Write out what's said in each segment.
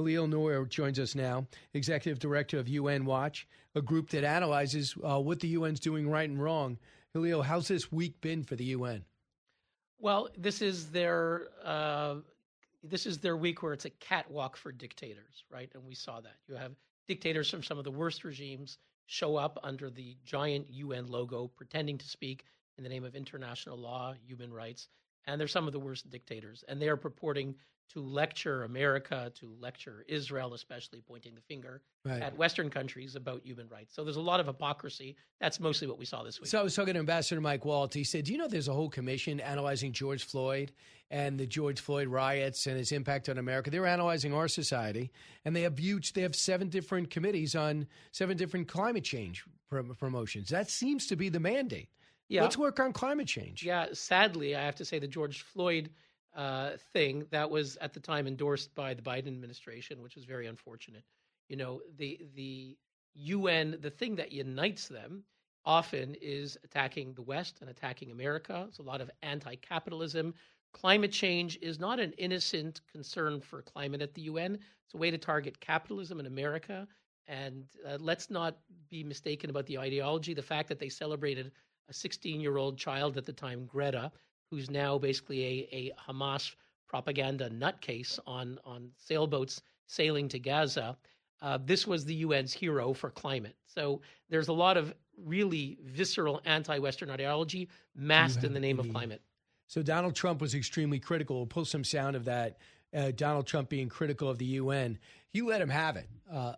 Hillel Neuer joins us now, Executive Director of UN Watch, a group that analyzes what the UN's doing right and wrong. Hillel, how's this week been for the UN? Well, this is their week where it's a catwalk for dictators, right? And we saw that. You have dictators from some of the worst regimes show up under the giant UN logo, pretending to speak in the name of international law, human rights, and they're some of the worst dictators. And they are purporting to lecture America, to lecture Israel, especially pointing the finger at Western countries about human rights. So there's a lot of hypocrisy. That's mostly what we saw this week. So I was talking to Ambassador Mike Waltz. He said, do you know there's a whole commission analyzing George Floyd and the George Floyd riots and its impact on America? They're analyzing our society, and they have 7 different committees on 7 different climate change promotions. That seems to be the mandate. Yeah. Let's work on climate change. Yeah, sadly, I have to say the George Floyd thing that was at the time endorsed by the Biden administration, which was very unfortunate. You know, the UN, the thing that unites them often is attacking the West and attacking America. There's a lot of anti-capitalism. Climate change is not an innocent concern for climate at the UN. It's a way to target capitalism in America. And let's not be mistaken about the ideology. The fact that they celebrated a 16-year-old child at the time, Greta, who's now basically a Hamas propaganda nutcase on sailboats sailing to Gaza. This was the UN's hero for climate. So there's a lot of really visceral anti-Western ideology masked in the name of climate. So Donald Trump was extremely critical. We'll pull some sound of that. Donald Trump being critical of the UN. You let him have it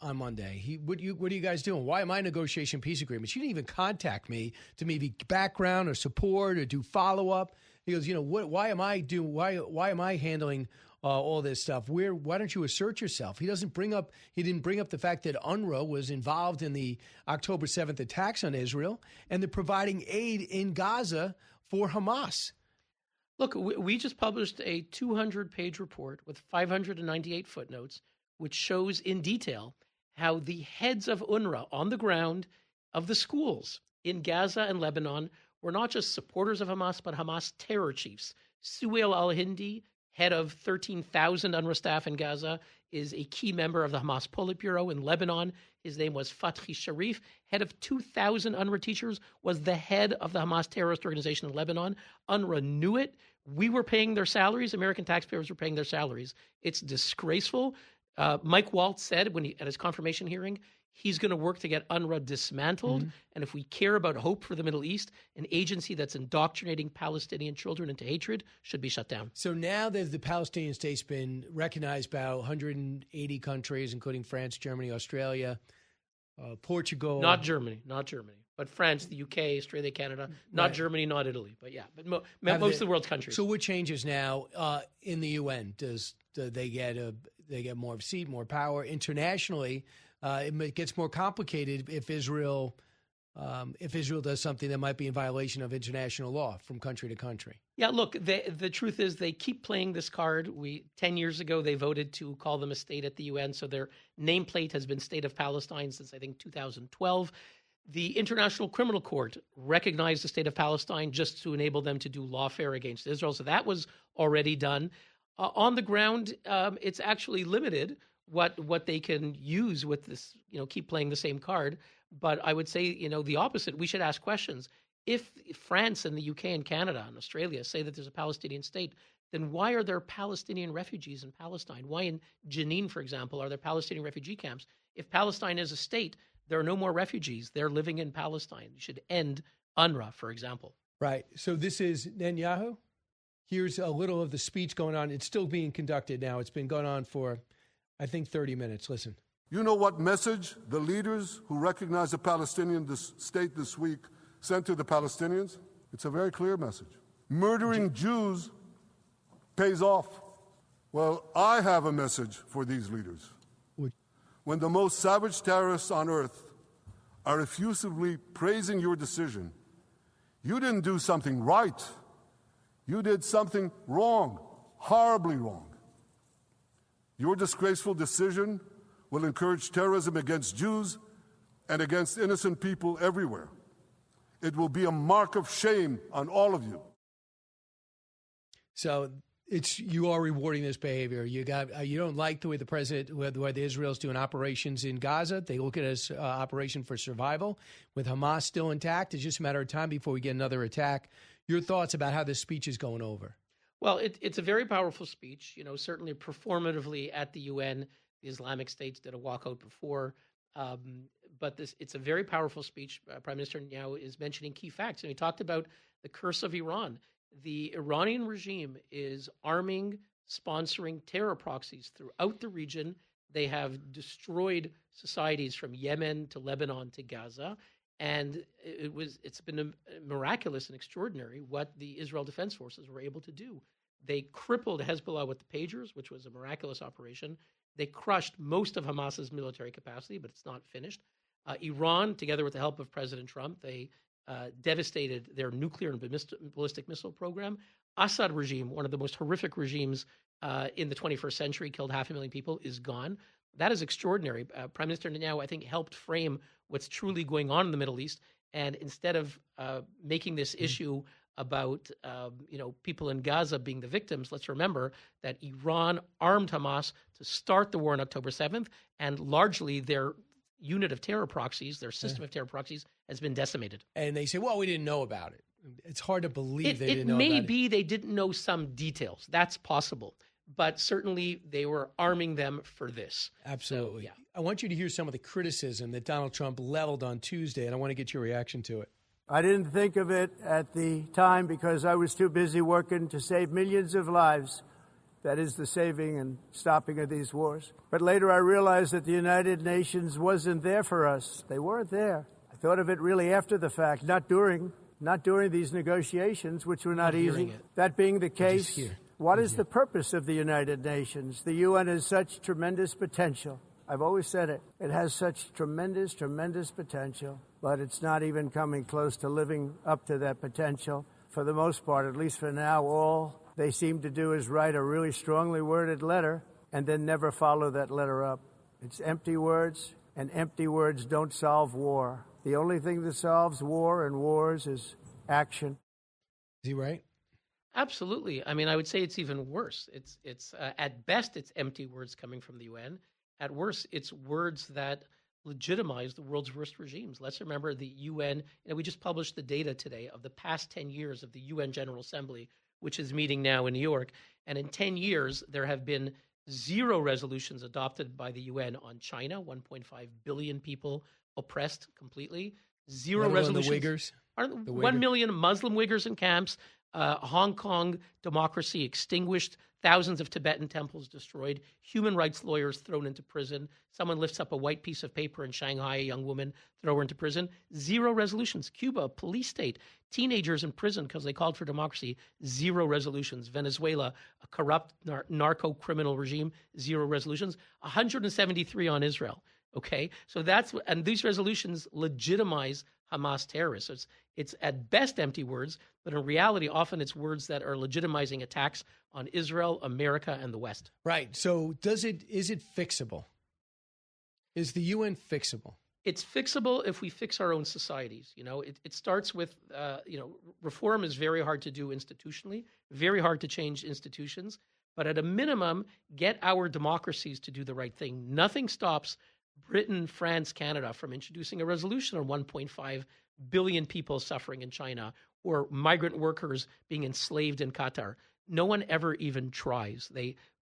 on Monday. What are you guys doing? Why am I negotiating peace agreements? You didn't even contact me to maybe background or support or do follow up. He goes, why am I handling all this stuff? Why don't you assert yourself? He didn't bring up the fact that UNRWA was involved in the October 7th attacks on Israel and they're providing aid in Gaza for Hamas. Look, we just published a 200-page report with 598 footnotes, which shows in detail how the heads of UNRWA on the ground of the schools in Gaza and Lebanon were not just supporters of Hamas, but Hamas terror chiefs. Suhail al-Hindi, head of 13,000 UNRWA staff in Gaza, is a key member of the Hamas Politburo in Lebanon. His name was Fathi Sharif. Head of 2,000 UNRWA teachers, was the head of the Hamas terrorist organization in Lebanon. UNRWA knew it. We were paying their salaries. American taxpayers were paying their salaries. It's disgraceful. Mike Waltz said at his confirmation hearing, he's going to work to get UNRWA dismantled. Mm-hmm. And if we care about hope for the Middle East, an agency that's indoctrinating Palestinian children into hatred should be shut down. So now that the Palestinian state's been recognized by 180 countries, including France, Germany, Australia, Portugal. Not Germany. But France, the UK, Australia, Canada. Not Germany, not Italy. But yeah, most of the world's countries. So what changes now in the UN? Do they get more of a seat, more power? Internationally, it gets more complicated if Israel does something that might be in violation of international law from country to country. Yeah, look, the truth is they keep playing this card. 10 years ago, they voted to call them a state at the UN, so their nameplate has been State of Palestine since, I think, 2012. The International Criminal Court recognized the State of Palestine just to enable them to do lawfare against Israel, so that was already done. On the ground, it's actually limited what they can use with this, keep playing the same card. But I would say, the opposite. We should ask questions. If France and the UK and Canada and Australia say that there's a Palestinian state, then why are there Palestinian refugees in Palestine? Why in Jenin, for example, are there Palestinian refugee camps? If Palestine is a state, there are no more refugees. They're living in Palestine. You should end UNRWA, for example. Right. So this is Netanyahu. Here's a little of the speech going on. It's still being conducted now. It's been going on for, I think, 30 minutes. Listen. You know what message the leaders who recognize a Palestinian state this week sent to the Palestinians? It's a very clear message. Murdering Jews pays off. Well, I have a message for these leaders. When the most savage terrorists on earth are effusively praising your decision, you didn't do something right. You did something wrong, horribly wrong. Your disgraceful decision will encourage terrorism against Jews and against innocent people everywhere. It will be a mark of shame on all of you. So You are rewarding this behavior. You don't like the way the way Israel's doing operations in Gaza. They look at it as operation for survival. With Hamas still intact, it's just a matter of time before we get another attack. Your thoughts about how this speech is going over? Well, it's a very powerful speech. You know, certainly performatively at the UN, the Islamic states did a walkout before. But it's a very powerful speech. Prime Minister Netanyahu is mentioning key facts. And he talked about the curse of Iran. The Iranian regime is arming, sponsoring terror proxies throughout the region. They have destroyed societies from Yemen to Lebanon to Gaza. And it's been miraculous and extraordinary what the Israel Defense Forces were able to do. They crippled Hezbollah with the pagers, which was a miraculous operation. They crushed most of Hamas's military capacity, but it's not finished. Iran, together with the help of President Trump, they devastated their nuclear and ballistic missile program. Assad regime, one of the most horrific regimes in the 21st century, killed 500,000 people, is gone. That is extraordinary. Prime Minister Netanyahu, I think, helped frame what's truly going on in the Middle East. And instead of making this issue about people in Gaza being the victims, let's remember that Iran armed Hamas to start the war on October 7th, and largely their unit of terror proxies, their system of terror proxies, has been decimated. And they say, well, we didn't know about it. It's hard to believe they didn't know about it. It may be they didn't know some details. That's possible. But certainly they were arming them for this. Absolutely. So, yeah. I want you to hear some of the criticism that Donald Trump leveled on Tuesday, and I want to get your reaction to it. I didn't think of it at the time because I was too busy working to save millions of lives. That is the saving and stopping of these wars. But later I realized that the United Nations wasn't there for us. They weren't there. I thought of it really after the fact, not during these negotiations, which were not easy. That being the case, what is the purpose of the United Nations? The UN has such tremendous potential. I've always said it. It has such tremendous, tremendous potential, but it's not even coming close to living up to that potential. For the most part, at least for now, all they seem to do is write a really strongly worded letter and then never follow that letter up. It's empty words, and empty words don't solve war. The only thing that solves war and wars is action. Is he right? Absolutely. I mean, I would say it's even worse. It's at best, it's empty words coming from the UN. At worst, it's words that legitimize the world's worst regimes. Let's remember the UN. We just published the data today of the past 10 years of the UN General Assembly, which is meeting now in New York. And in 10 years, there have been 0 resolutions adopted by the UN on China, 1.5 billion people oppressed completely. 0 resolutions. The Uyghurs? 1 million Muslim Uyghurs in camps. Hong Kong democracy extinguished. Thousands of Tibetan temples destroyed. Human rights lawyers thrown into prison. Someone lifts up a white piece of paper in Shanghai, a young woman, throw her into prison. 0 resolutions. Cuba, a police state. Teenagers in prison because they called for democracy. 0 resolutions. Venezuela, a corrupt narco-criminal regime. 0 resolutions. 173 on Israel. Okay, so and these resolutions legitimize Hamas terrorists. So it's at best empty words, but in reality, often it's words that are legitimizing attacks on Israel, America, and the West. Right. So is it fixable? Is the UN fixable? It's fixable if we fix our own societies. It starts with, reform is very hard to do institutionally, very hard to change institutions, but at a minimum, get our democracies to do the right thing. Nothing stops Britain, France, Canada from introducing a resolution on 1.5 billion people suffering in China or migrant workers being enslaved in Qatar. No one ever even tries.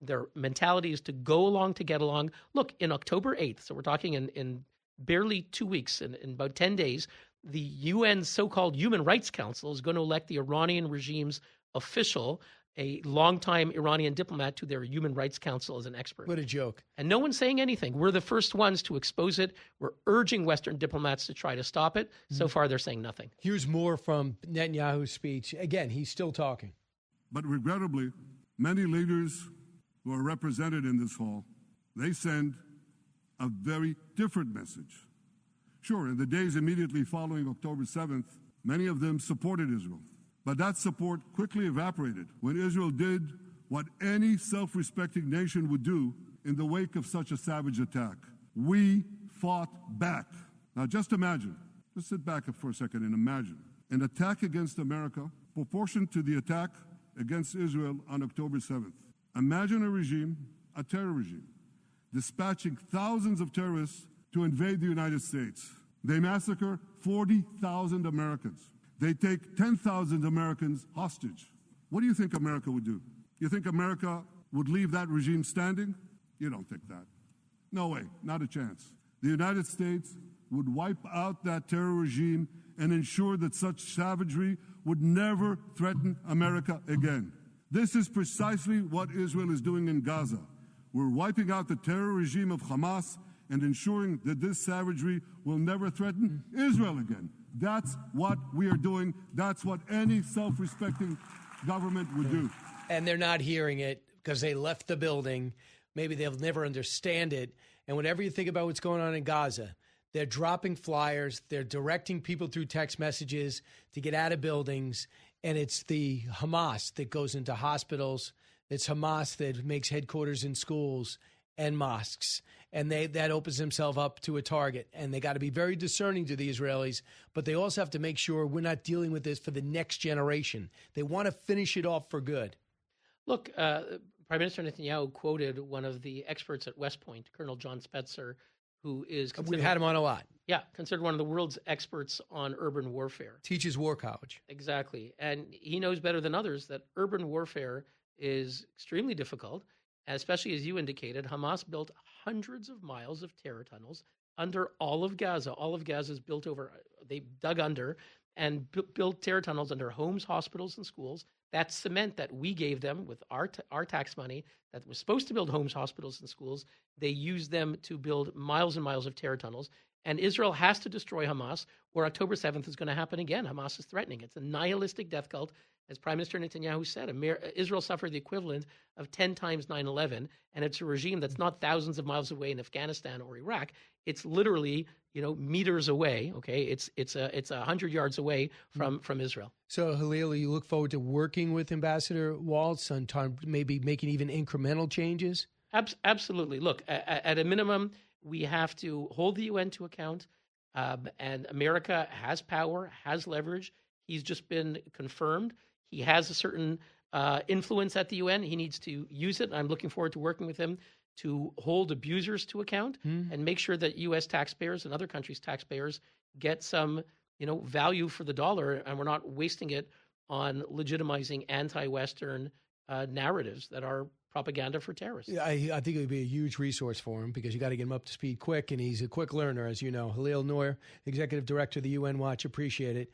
Their mentality is to go along to get along. Look, in October 8th, so we're talking in barely 2 weeks, in about 10 days, the UN so-called Human Rights Council is going to elect the Iranian regime's official, a longtime Iranian diplomat, to their Human Rights Council as an expert. What a joke. And no one's saying anything. We're the first ones to expose it. We're urging Western diplomats to try to stop it. So far, they're saying nothing. Here's more from Netanyahu's speech. Again, he's still talking. But regrettably, many leaders who are represented in this hall, they send a very different message. Sure, in the days immediately following October 7th, many of them supported Israel. But that support quickly evaporated when Israel did what any self-respecting nation would do in the wake of such a savage attack. We fought back. Now just imagine, just sit back for a second and imagine, an attack against America proportioned to the attack against Israel on October 7th. Imagine a regime, a terror regime, dispatching thousands of terrorists to invade the United States. They massacre 40,000 Americans. They take 10,000 Americans hostage. What do you think America would do? You think America would leave that regime standing? You don't think that. No way, not a chance. The United States would wipe out that terror regime and ensure that such savagery would never threaten America again. This is precisely what Israel is doing in Gaza. We're wiping out the terror regime of Hamas and ensuring that this savagery will never threaten Israel again. That's what we are doing. That's what any self-respecting government would do. And they're not hearing it because they left the building. Maybe they'll never understand it. And whatever you think about what's going on in Gaza, they're dropping flyers. They're directing people through text messages to get out of buildings. And it's the Hamas that goes into hospitals. It's Hamas that makes headquarters in schools and mosques. And that opens themselves up to a target. And they got to be very discerning to the Israelis. But they also have to make sure we're not dealing with this for the next generation. They want to finish it off for good. Look, Prime Minister Netanyahu quoted one of the experts at West Point, Colonel John Spetzer, who is We've had him on a lot. Yeah, considered one of the world's experts on urban warfare. Teaches war college. Exactly. And he knows better than others that urban warfare is extremely difficult, especially as you indicated. Hamas built hundreds of miles of terror tunnels under all of Gaza. All of Gaza is built over, they dug under and built terror tunnels under homes, hospitals, and schools. That cement that we gave them with our tax money that was supposed to build homes, hospitals, and schools, they used them to build miles and miles of terror tunnels. And Israel has to destroy Hamas, or October 7th is going to happen again. Hamas is threatening. It's a nihilistic death cult. As Prime Minister Netanyahu said, Israel suffered the equivalent of 10 times 9/11, and it's a regime that's not thousands of miles away in Afghanistan or Iraq. It's literally, meters away. Okay, it's 100 yards away from Israel. So, Hillel, you look forward to working with Ambassador Waltz on maybe making even incremental changes? Absolutely. Look, at a minimum, we have to hold the UN to account, and America has power, has leverage. He's just been confirmed. He has a certain influence at the UN. He needs to use it. I'm looking forward to working with him to hold abusers to account and make sure that U.S. taxpayers and other countries' taxpayers get some, value for the dollar, and we're not wasting it on legitimizing anti-Western narratives that are propaganda for terrorists. Yeah, I think it would be a huge resource for him because you got to get him up to speed quick, and he's a quick learner, as you know. Hillel Neuer, Executive Director of the UN Watch, appreciate it.